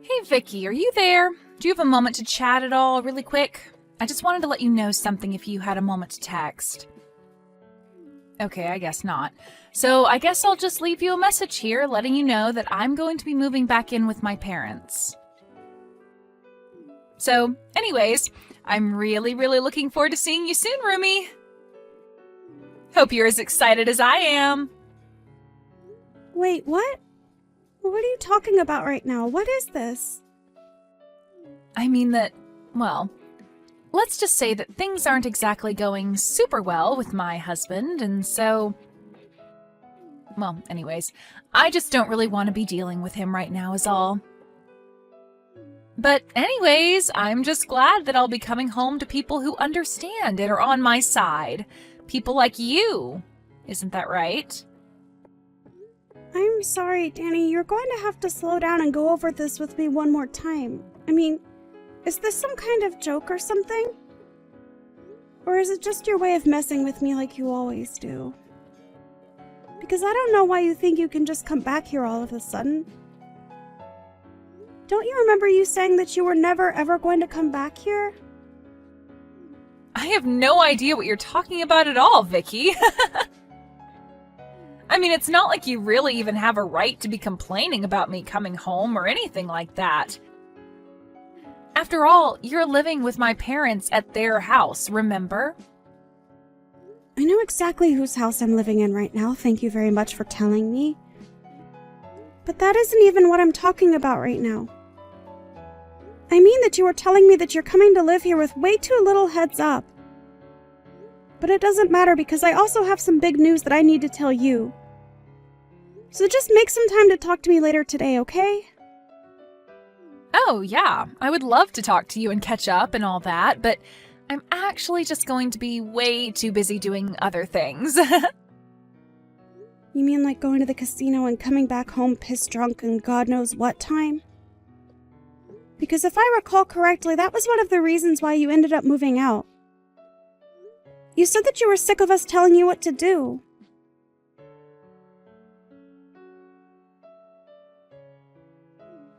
Hey Vicky, are you there? Do you have a moment to chat at all really quick? I just wanted to let you know something if you had a moment to text. Okay, I guess not. So I guess I'll just leave you a message here letting you know that I'm going to be moving back in with my parents. So, anyways, I'm really looking forward to seeing you soon, roomie. Hope you're as excited as I am. Wait, what? What are you talking about right now? What is this? I mean that, well, let's just say that things aren't exactly going super well with my husband, and so... Well, anyways, I just don't really want to be dealing with him right now is all. But anyways, I'm just glad that I'll be coming home to people who understand and are on my side. People like you. Isn't that right? I'm sorry, Danny. You're going to have to slow down and go over this with me one more time. I mean, is this some kind of joke or something? Or is it just your way of messing with me like you always do? Because I don't know why you think you can just come back here all of a sudden. Don't you remember you saying that you were never ever going to come back here? I have no idea what you're talking about at all, Vicky. I mean, it's not like you really even have a right to be complaining about me coming home or anything like that. After all, you're living with my parents at their house, remember? I know exactly whose house I'm living in right now, thank you very much for telling me. But that isn't even what I'm talking about right now. I mean that you were telling me that you're coming to live here with way too little heads up. But it doesn't matter because I also have some big news that I need to tell you. So just make some time to talk to me later today, okay? Oh, yeah. I would love to talk to you and catch up and all that, but I'm actually just going to be way too busy doing other things. You mean like going to the casino and coming back home pissed drunk and God knows what time? Because if I recall correctly, that was one of the reasons why you ended up moving out. You said that you were sick of us telling you what to do.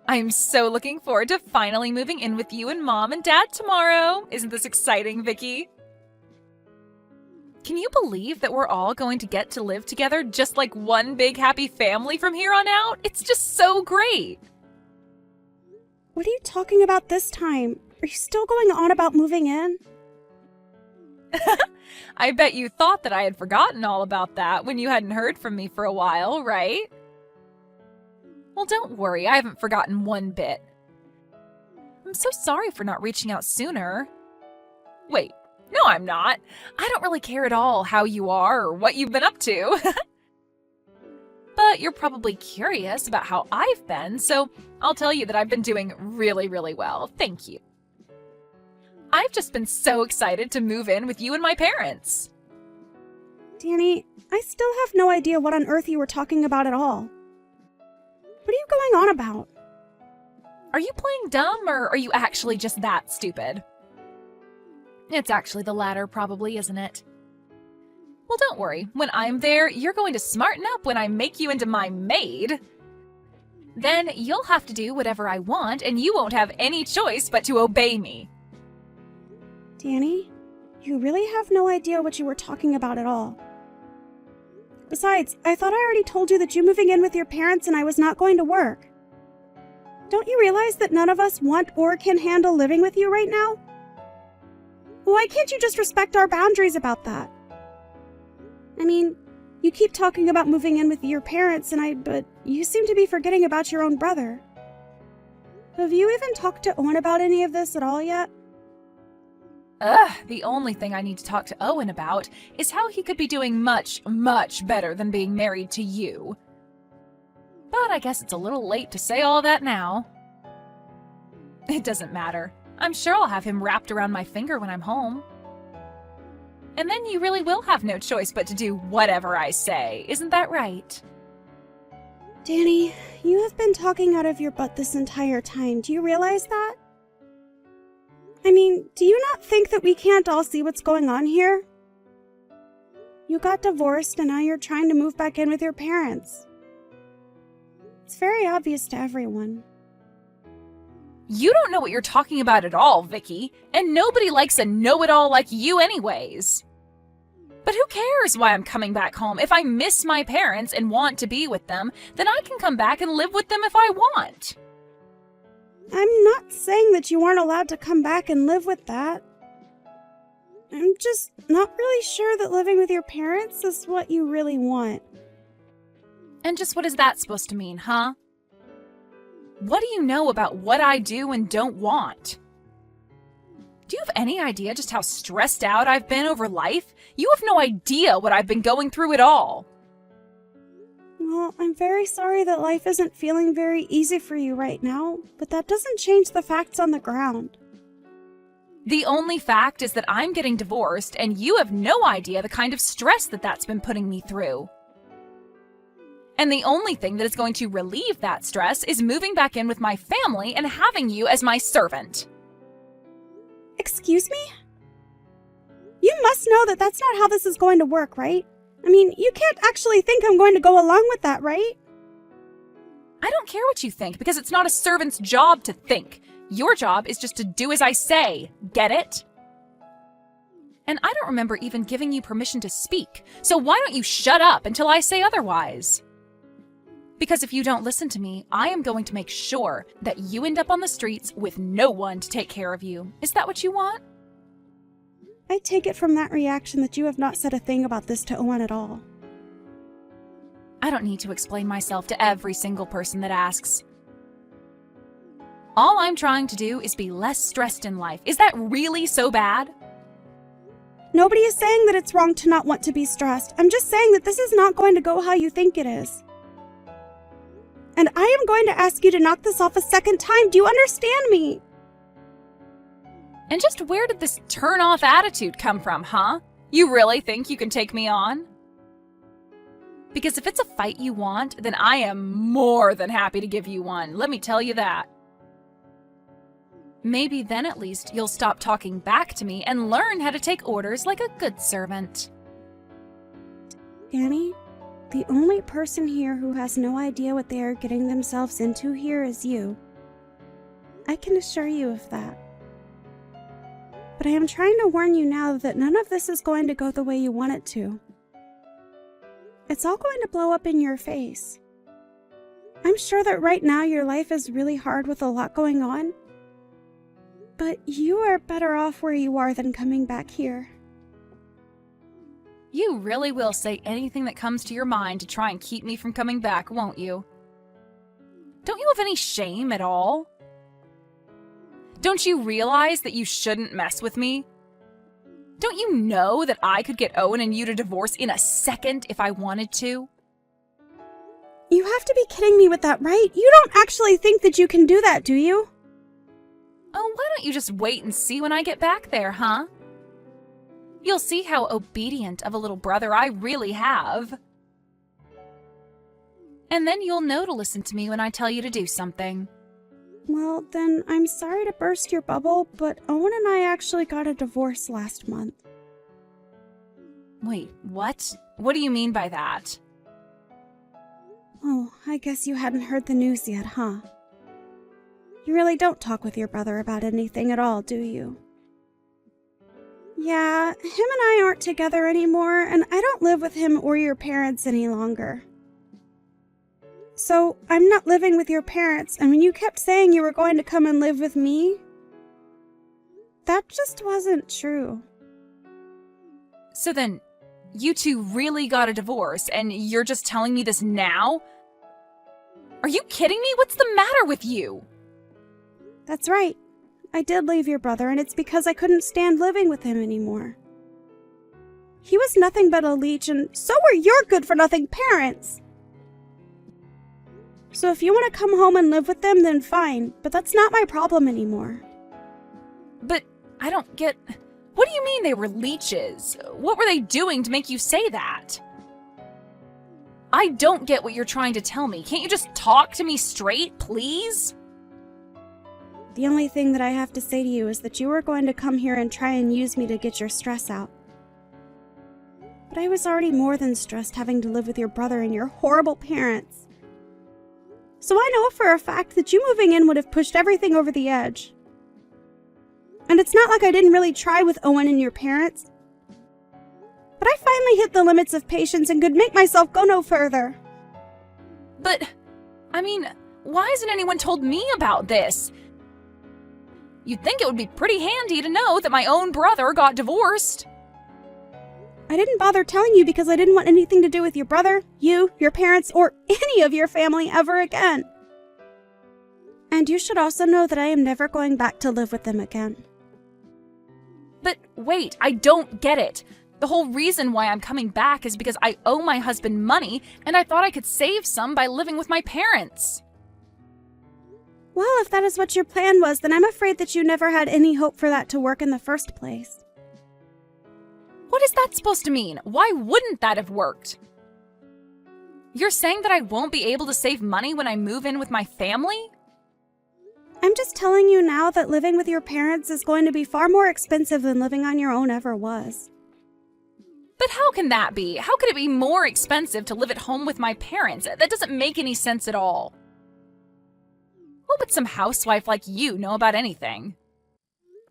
I'm so looking forward to finally moving in with you and Mom and Dad tomorrow. Isn't this exciting, Vicky? Can you believe that we're all going to get to live together just like one big happy family from here on out? It's just so great. What are you talking about this time? Are you still going on about moving in? I bet you thought that I had forgotten all about that when you hadn't heard from me for a while, right? Well, don't worry, I haven't forgotten one bit. I'm so sorry for not reaching out sooner. Wait, no, I'm not. I don't really care at all how you are or what you've been up to. But you're probably curious about how I've been, so I'll tell you that I've been doing really well. Thank you. I've just been so excited to move in with you and my parents. Danny, I still have no idea what on earth you were talking about at all. What are you going on about? Are you playing dumb, or are you actually just that stupid? It's actually the latter, probably, isn't it? Well, don't worry. When I'm there, you're going to smarten up when I make you into my maid. Then you'll have to do whatever I want, and you won't have any choice but to obey me. Danny, you really have no idea what you were talking about at all. Besides, I thought I already told you that you moving in with your parents and I was not going to work. Don't you realize that none of us want or can handle living with you right now? Why can't you just respect our boundaries about that? I mean, you keep talking about moving in with your parents but you seem to be forgetting about your own brother. Have you even talked to Owen about any of this at all yet? The only thing I need to talk to Owen about is how he could be doing much better than being married to you. But I guess it's a little late to say all that now. It doesn't matter. I'm sure I'll have him wrapped around my finger when I'm home. And then you really will have no choice but to do whatever I say, isn't that right? Danny, you have been talking out of your butt this entire time. Do you realize that? I mean, do you not think that we can't all see what's going on here? You got divorced and now you're trying to move back in with your parents. It's very obvious to everyone. You don't know what you're talking about at all, Vicky, and nobody likes a know-it-all like you anyways. But who cares why I'm coming back home? If I miss my parents and want to be with them, then I can come back and live with them if I want. I'm not saying that you aren't allowed to come back and live with that. I'm just not really sure that living with your parents is what you really want. And just what is that supposed to mean, huh? What do you know about what I do and don't want? Do you have any idea just how stressed out I've been over life? You have no idea what I've been going through at all. Well, I'm very sorry that life isn't feeling very easy for you right now, but that doesn't change the facts on the ground. The only fact is that I'm getting divorced, and you have no idea the kind of stress that's been putting me through. And the only thing that is going to relieve that stress is moving back in with my family and having you as my servant. Excuse me? You must know that that's not how this is going to work, right? I mean, you can't actually think I'm going to go along with that, right? I don't care what you think, because it's not a servant's job to think. Your job is just to do as I say. Get it? And I don't remember even giving you permission to speak, so why don't you shut up until I say otherwise? Because if you don't listen to me, I am going to make sure that you end up on the streets with no one to take care of you. Is that what you want? I take it from that reaction that you have not said a thing about this to Owen at all. I don't need to explain myself to every single person that asks. All I'm trying to do is be less stressed in life. Is that really so bad? Nobody is saying that it's wrong to not want to be stressed. I'm just saying that this is not going to go how you think it is. And I am going to ask you to knock this off a second time. Do you understand me? And just where did this turn-off attitude come from, huh? You really think you can take me on? Because if it's a fight you want, then I am more than happy to give you one. Let me tell you that. Maybe then at least you'll stop talking back to me and learn how to take orders like a good servant. Danny, the only person here who has no idea what they are getting themselves into here is you. I can assure you of that. But I am trying to warn you now that none of this is going to go the way you want it to. It's all going to blow up in your face. I'm sure that right now your life is really hard with a lot going on. But you are better off where you are than coming back here. You really will say anything that comes to your mind to try and keep me from coming back, won't you? Don't you have any shame at all? Don't you realize that you shouldn't mess with me? Don't you know that I could get Owen and you to divorce in a second if I wanted to? You have to be kidding me with that, right? You don't actually think that you can do that, do you? Oh, why don't you just wait and see when I get back there, huh? You'll see how obedient of a little brother I really have. And then you'll know to listen to me when I tell you to do something. Well, then I'm sorry to burst your bubble, but Owen and I actually got a divorce last month. Wait, what? What do you mean by that? Oh, I guess you hadn't heard the news yet, huh? You really don't talk with your brother about anything at all, do you? Yeah, him and I aren't together anymore, and I don't live with him or your parents any longer. So, I'm not living with your parents, and when you kept saying you were going to come and live with me, that just wasn't true. So then, you two really got a divorce, and you're just telling me this now? Are you kidding me? What's the matter with you? That's right. I did leave your brother, and it's because I couldn't stand living with him anymore. He was nothing but a leech, and so were your good-for-nothing parents. So if you want to come home and live with them, then fine, but that's not my problem anymore. But I don't get... What do you mean they were leeches? What were they doing to make you say that? I don't get what you're trying to tell me. Can't you just talk to me straight, please? The only thing that I have to say to you is that you were going to come here and try and use me to get your stress out. But I was already more than stressed having to live with your brother and your horrible parents. So I know for a fact that you moving in would have pushed everything over the edge. And it's not like I didn't really try with Owen and your parents. But I finally hit the limits of patience and could make myself go no further. But, why hasn't anyone told me about this? You'd think it would be pretty handy to know that my own brother got divorced. I didn't bother telling you because I didn't want anything to do with your brother, you, your parents, or any of your family ever again. And you should also know that I am never going back to live with them again. But wait, I don't get it. The whole reason why I'm coming back is because I owe my husband money, and I thought I could save some by living with my parents. Well, if that is what your plan was, then I'm afraid that you never had any hope for that to work in the first place. What is that supposed to mean? Why wouldn't that have worked? You're saying that I won't be able to save money when I move in with my family? I'm just telling you now that living with your parents is going to be far more expensive than living on your own ever was. But how can that be? How could it be more expensive to live at home with my parents? That doesn't make any sense at all. What would some housewife like you know about anything?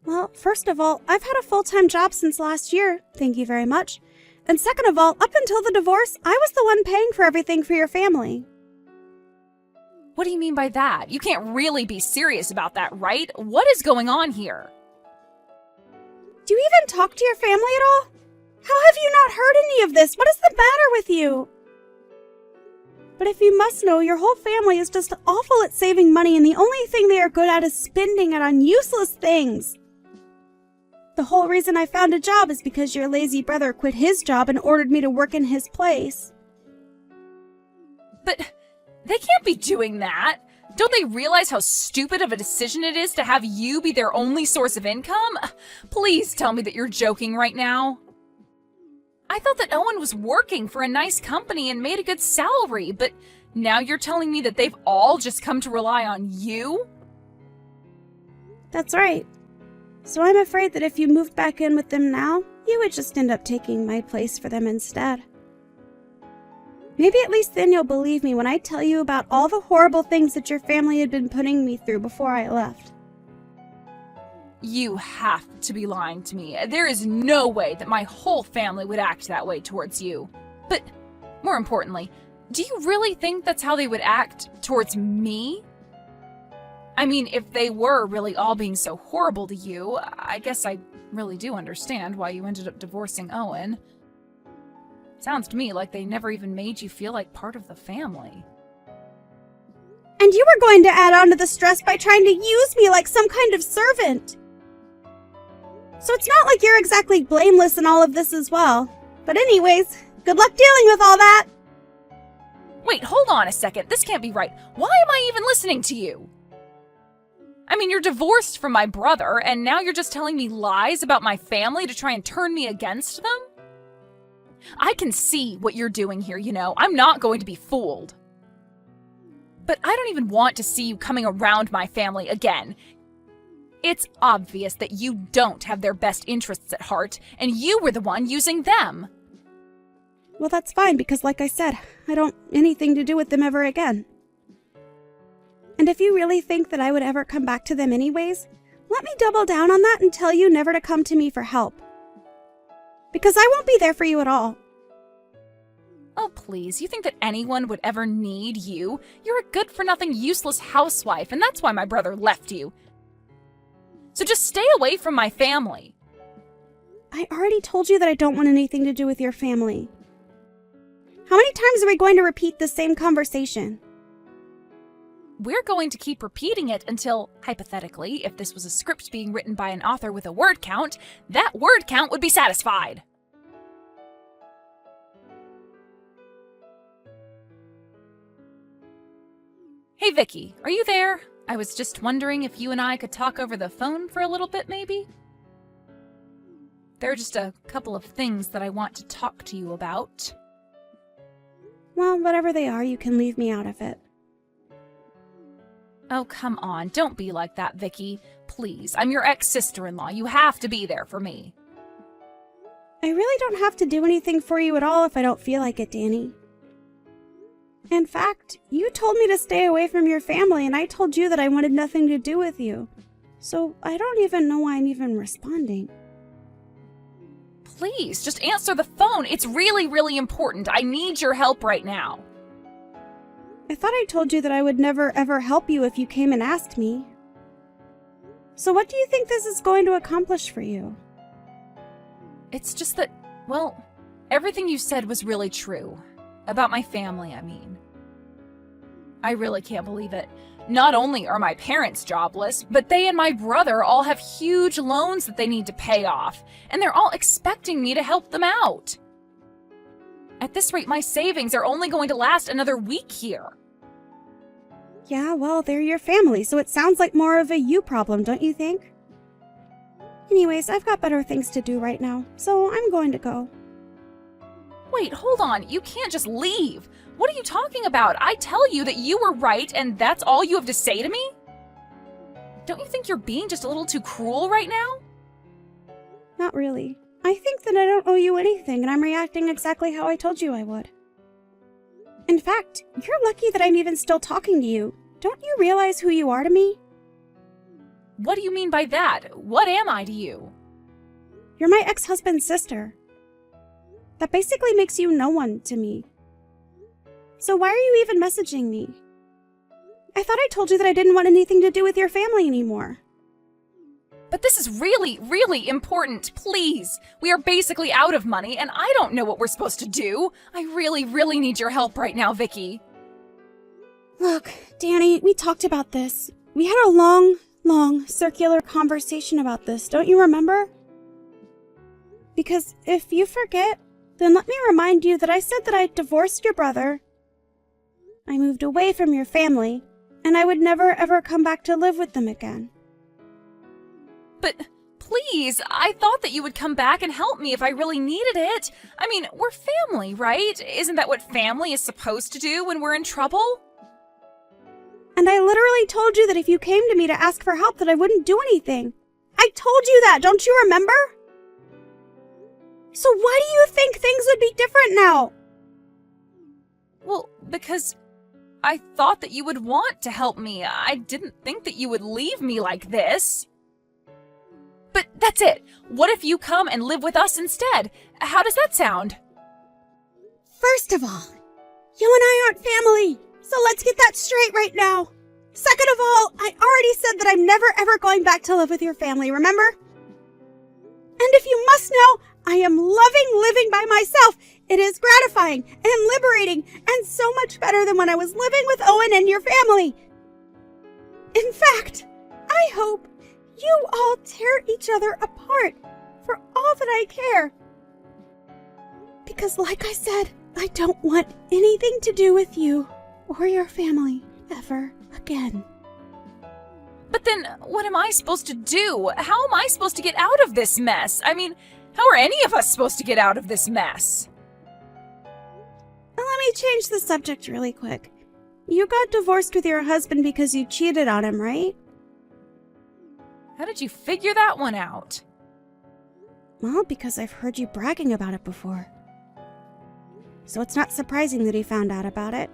Well, first of all, I've had a full-time job since last year, thank you very much. And second of all, up until the divorce, I was the one paying for everything for your family. What do you mean by that? You can't really be serious about that, right? What is going on here? Do you even talk to your family at all? How have you not heard any of this? What is the matter with you? But if you must know, your whole family is just awful at saving money, and the only thing they are good at is spending it on useless things. The whole reason I found a job is because your lazy brother quit his job and ordered me to work in his place. But they can't be doing that. Don't they realize how stupid of a decision it is to have you be their only source of income? Please tell me that you're joking right now. I thought that Owen was working for a nice company and made a good salary, but now you're telling me that they've all just come to rely on you? That's right. So I'm afraid that if you moved back in with them now, you would just end up taking my place for them instead. Maybe at least then you'll believe me when I tell you about all the horrible things that your family had been putting me through before I left. You have to be lying to me. There is no way that my whole family would act that way towards you. But more importantly, do you really think that's how they would act towards me? I mean, if they were really all being so horrible to you, I guess I really do understand why you ended up divorcing Owen. Sounds to me like they never even made you feel like part of the family. And you were going to add on to the stress by trying to use me like some kind of servant. So it's not like you're exactly blameless in all of this as well. But anyways, good luck dealing with all that. Wait, hold on a second. This can't be right. Why am I even listening to you? I mean, you're divorced from my brother, and now you're just telling me lies about my family to try and turn me against them? I can see what you're doing here, you know. I'm not going to be fooled. But I don't even want to see you coming around my family again. It's obvious that you don't have their best interests at heart, and you were the one using them. Well, that's fine, because like I said, I don't want anything to do with them ever again. And if you really think that I would ever come back to them anyways, let me double down on that and tell you never to come to me for help. Because I won't be there for you at all. Oh, please, you think that anyone would ever need you? You're a good-for-nothing, useless housewife, and that's why my brother left you. So just stay away from my family. I already told you that I don't want anything to do with your family. How many times are we going to repeat the same conversation? We're going to keep repeating it until, hypothetically, if this was a script being written by an author with a word count, that word count would be satisfied. Hey, Vicky, are you there? I was just wondering if you and I could talk over the phone for a little bit, maybe? There are just a couple of things that I want to talk to you about. Well, whatever they are, you can leave me out of it. Oh, come on. Don't be like that, Vicky. Please, I'm your ex-sister-in-law. You have to be there for me. I really don't have to do anything for you at all if I don't feel like it, Danny. In fact, you told me to stay away from your family, and I told you that I wanted nothing to do with you. So I don't even know why I'm even responding. Please, just answer the phone. It's really, really important. I need your help right now. I thought I told you that I would never ever help you if you came and asked me. So what do you think this is going to accomplish for you? It's just that, well, everything you said was really true. About my family, I mean. I really can't believe it. Not only are my parents jobless, but they and my brother all have huge loans that they need to pay off, and they're all expecting me to help them out. At this rate, my savings are only going to last another week here. Yeah, well, they're your family, so it sounds like more of a you problem, don't you think? Anyways, I've got better things to do right now, so I'm going to go. Wait, hold on. You can't just leave. What are you talking about? I tell you that you were right and that's all you have to say to me? Don't you think you're being just a little too cruel right now? Not really. I think that I don't owe you anything and I'm reacting exactly how I told you I would. In fact, you're lucky that I'm even still talking to you. Don't you realize who you are to me? What do you mean by that? What am I to you? You're my ex-husband's sister. That basically makes you no one to me. So why are you even messaging me? I thought I told you that I didn't want anything to do with your family anymore. But this is really, really important. Please. We are basically out of money and I don't know what we're supposed to do. I really, really need your help right now, Vicky. Look, Danny, we talked about this. We had a long, circular conversation about this, don't you remember? Because if you forget, then let me remind you that I said that I divorced your brother, I moved away from your family, and I would never ever come back to live with them again. But please, I thought that you would come back and help me if I really needed it. I mean, we're family, right? Isn't that what family is supposed to do when we're in trouble? And I literally told you that if you came to me to ask for help that I wouldn't do anything. I told you that, don't you remember? So why do you think things would be different now? Well, because I thought that you would want to help me. I didn't think that you would leave me like this. But that's it. What if you come and live with us instead? How does that sound? First of all, you and I aren't family, so let's get that straight right now. Second of all, I already said that I'm never ever going back to live with your family, remember? And if you must know, I am loving living by myself. It is gratifying and liberating and so much better than when I was living with Owen and your family. In fact, I hope you all tear each other apart for all that I care. Because like I said, I don't want anything to do with you or your family ever again. But then, what am I supposed to do? How am I supposed to get out of this mess? I mean, how are any of us supposed to get out of this mess? Let me change the subject really quick. You got divorced with your husband because you cheated on him, right? How did you figure that one out? Well, because I've heard you bragging about it before. So it's not surprising that he found out about it.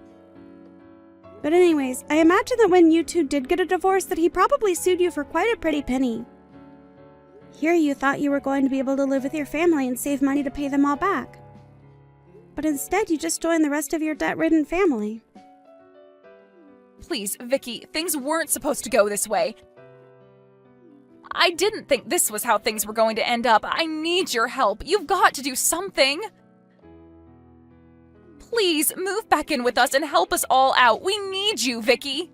But anyways, I imagine that when you two did get a divorce that he probably sued you for quite a pretty penny. Here you thought you were going to be able to live with your family and save money to pay them all back. But instead you just joined the rest of your debt-ridden family. Please, Vicky, things weren't supposed to go this way. I didn't think this was how things were going to end up. I need your help. You've got to do something. Please, move back in with us and help us all out. We need you, Vicky.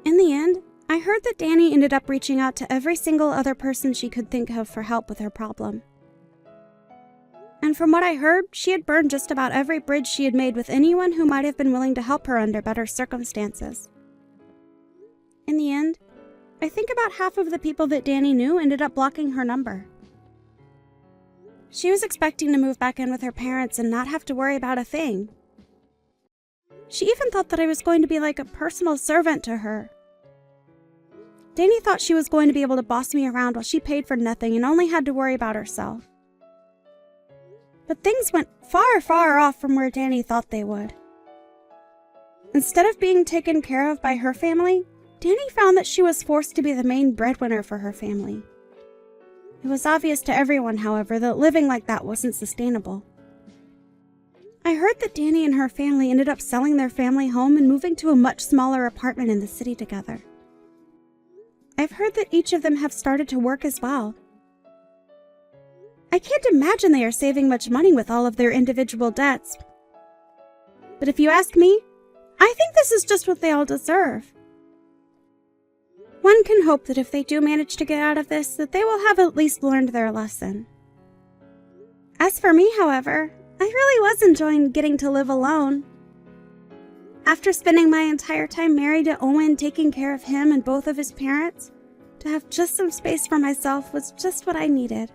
In the end, I heard that Danny ended up reaching out to every single other person she could think of for help with her problem. And from what I heard, she had burned just about every bridge she had made with anyone who might have been willing to help her under better circumstances. In the end, I think about half of the people that Danny knew ended up blocking her number. She was expecting to move back in with her parents and not have to worry about a thing. She even thought that I was going to be like a personal servant to her. Danny thought she was going to be able to boss me around while she paid for nothing and only had to worry about herself. But things went far, far off from where Danny thought they would. Instead of being taken care of by her family, Danny found that she was forced to be the main breadwinner for her family. It was obvious to everyone, however, that living like that wasn't sustainable. I heard that Danny and her family ended up selling their family home and moving to a much smaller apartment in the city together. I've heard that each of them have started to work as well. I can't imagine they are saving much money with all of their individual debts. But if you ask me, I think this is just what they all deserve. One can hope that if they do manage to get out of this, that they will have at least learned their lesson. As for me, however, I really was enjoying getting to live alone. After spending my entire time married to Owen, taking care of him and both of his parents, to have just some space for myself was just what I needed.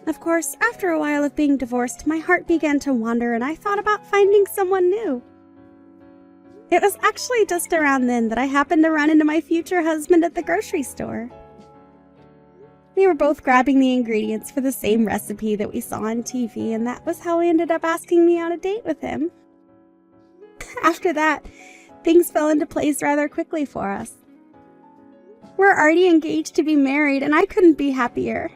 Of course, after a while of being divorced, my heart began to wander and I thought about finding someone new. It was actually just around then that I happened to run into my future husband at the grocery store. We were both grabbing the ingredients for the same recipe that we saw on TV, and that was how he ended up asking me on a date with him. After that, things fell into place rather quickly for us. We're already engaged to be married, and I couldn't be happier.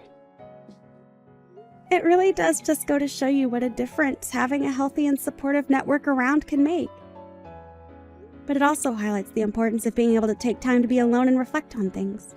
It really does just go to show you what a difference having a healthy and supportive network around can make. But it also highlights the importance of being able to take time to be alone and reflect on things.